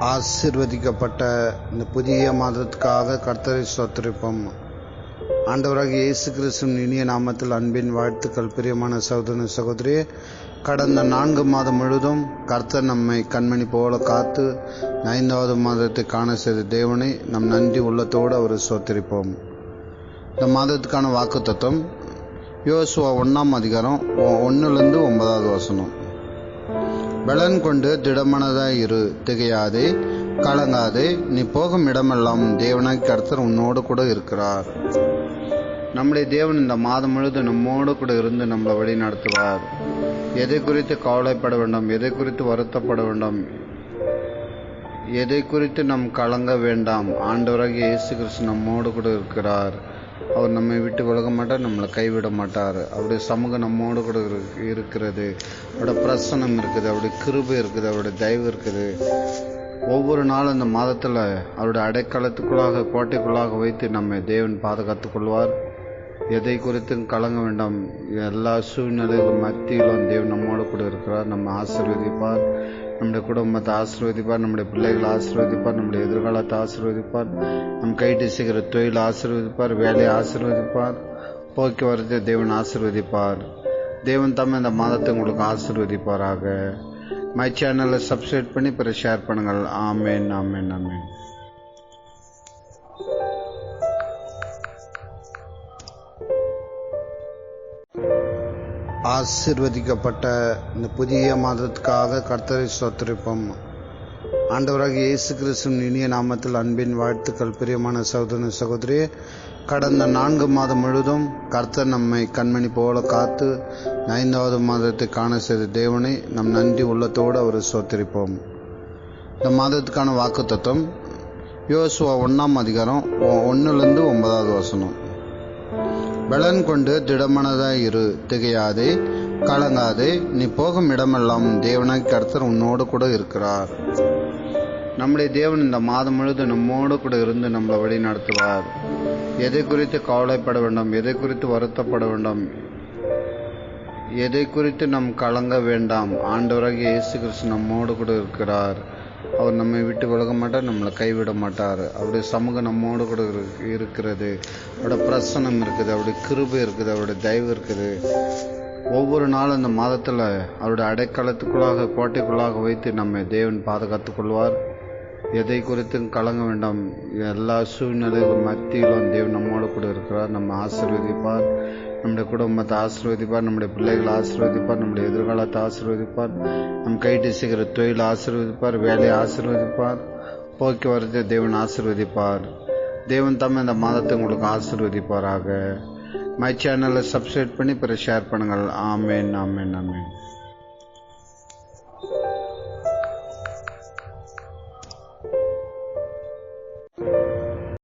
ஆசீர்வதிக்கப்பட்ட இந்த புதிய மாதத்துக்காக கர்த்தரை ஸ்தோத்திரிப்போம். ஆண்டவராகிய இயேசு கிறிஸ்துவின் இனிய நாமத்தில் அன்பின் வாழ்த்துக்கள். பிரியமான சகோதர சகோதரியே, கடந்த 4 மாதம் முழுதும் கர்த்தர் நம்மை கண்மணி போல காத்து 5வது மாதத்தை காண செய்த தேவனை நம் நன்றி உள்ளத்தோடு அவர் ஸ்தோத்திரிப்போம். இந்த மாதத்துக்கான வாக்குத்தத்தம் யோசுவா 1ஆம் அதிகாரம் 1-9வது வசனம். பலன் கொண்டு திடமனதாய் இரு, திகையாதே, கலங்காதே, நீ போகும் இடமெல்லாம் தேவனாய் கர்த்தர் உன்னோடு கூட இருக்கிறார். நம்முடைய தேவன் இந்த மாதம் முழுவதும் நம்மோடு கூட இருந்து நம்மளை வழி நடத்துவார். எதை குறித்து கவலைப்பட வேண்டாம், எதை குறித்து வருத்தப்பட வேண்டாம், எதை குறித்து நாம் கலங்க வேண்டாம். ஆண்டவராகிய இயேசு கிறிஸ்து நம்மோடு கூட இருக்கிறார். அவர் நம்மை விட்டு விலக மாட்டார், நம்மளை கைவிட மாட்டார். அவருடைய சமூகம் நம்மோடு கூட இருக்கிறது. அவருடைய பிரசன்னம் இருக்குது, அவருடைய கிருபை இருக்குது, அவருடைய தயவு இருக்குது. ஒவ்வொரு நாளும் இந்த மாதத்தில் அவருடைய அடைக்கலத்துக்குள்ளாக கோட்டைக்குள்ளாக வைத்து நம்மை தேவன் பாதுகாத்துக் கொள்வார். எதை குறித்தும் கலங்க வேண்டாம். எல்லா சூழ்நிலைகள் மத்தியிலும் தேவன் நம்மோடு கூட இருக்கிறார். நம்ம ஆசீர்வதிப்பார், நம்முடைய குடும்பத்தை ஆசீர்வதிப்பார், நம்முடைய பிள்ளைகளை ஆசீர்வதிப்பார், நம்முடைய எதிர்காலத்தை ஆசீர்வதிப்பார், நம் கைட்டு செய்கிற தொழிலை ஆசீர்வதிப்பார், வேலையை ஆசீர்வதிப்பார், போக்குவரத்தை தேவன் ஆசீர்வதிப்பார். தேவன் தாமே இந்த மாதத்தை உங்களுக்கு ஆசீர்வதிப்பாராக. மை சேனலை சப்ஸ்கிரைப் பண்ணி பிறகு ஷேர் பண்ணுங்கள். ஆமேன், ஆமேன், ஆமேன். ஆசீர்வதிக்கப்பட்ட இந்த புதிய மாதத்துக்காக கர்த்தரை ஸ்தோத்திரிப்போம். ஆண்டவராகிய இயேசு கிறிஸ்துவின் இனிய நாமத்தில் அன்பின் வாழ்த்துக்கள். பிரியமான சகோதர சகோதரியே, கடந்த 4 மாதம் முழுதும் கர்த்தர் நம்மை கண்மணி போல காத்து 5வது மாதத்தை காண செய்த தேவனை நம் நன்றி உள்ளத்தோடு அவர் ஸ்தோத்திரிப்போம். இந்த மாதத்துக்கான வாக்குத்தத்தம் யோசுவா 1ஆம் அதிகாரம் 1-9வது வசனம். பலன் கொண்டு திடமனதாய் இரு, திகையாதே, கலங்காதே, நீ போகும் இடமெல்லாம் தேவனாய் கர்த்தர் உன்னோடு கூட இருக்கிறார். நம்முடைய தேவன் இந்த மாதம் முழுவதும் நம்மோடு கூட இருந்து நம்மளை வழி நடத்துவார். எதை குறித்து கவலைப்பட வேண்டாம், எதை குறித்து வருத்தப்பட வேண்டாம், எதை குறித்து நாம் கலங்க வேண்டாம். ஆண்டவராகிய இயேசு கிறிஸ்து நம்மோடு கூட இருக்கிறார். அவர் நம்மை விட்டு விலக மாட்டார், நம்மளை கைவிட மாட்டார். அவருடைய சமூகம் நம்மோடு கூட இருக்கிறது. அவருடைய பிரசன்னம் இருக்குது, அவருடைய கிருபை இருக்குது, அவருடைய தயவு இருக்குது. ஒவ்வொரு நாளும் இந்த மாதத்தில் அவருடைய அடைக்கலத்துக்குள்ளாக கோட்டைக்குள்ளாக வைத்து நம்மை தேவன் பாதுகாத்துக் கொள்வார். எதை குறித்தும் கலங்க வேண்டாம். எல்லா சூழ்நிலைகள் மத்தியிலும் தேவன் நம்மோடு கூட இருக்கிறார். நம்ம ஆசீர்வதிப்பார், நம்முடைய குடும்பத்தை ஆசீர்வதிப்பார், நம்முடைய பிள்ளைகளை ஆசீர்வதிப்பார், நம்முடைய எதிர்காலத்தை ஆசீர்வதிப்பார், நம் கைட்டு செய்கிற தொழிலை ஆசீர்வதிப்பார், வேலையை ஆசீர்வதிப்பார், போக்குவரத்தை தேவன் ஆசீர்வதிப்பார். தேவன் தாமே இந்த மாதத்தை உங்களுக்கு ஆசீர்வதிப்பாராக. மை சேனலை சப்ஸ்கிரைப் பண்ணி பிறகு ஷேர் பண்ணுங்கள். ஆமேன், ஆமேன், ஆமேன்.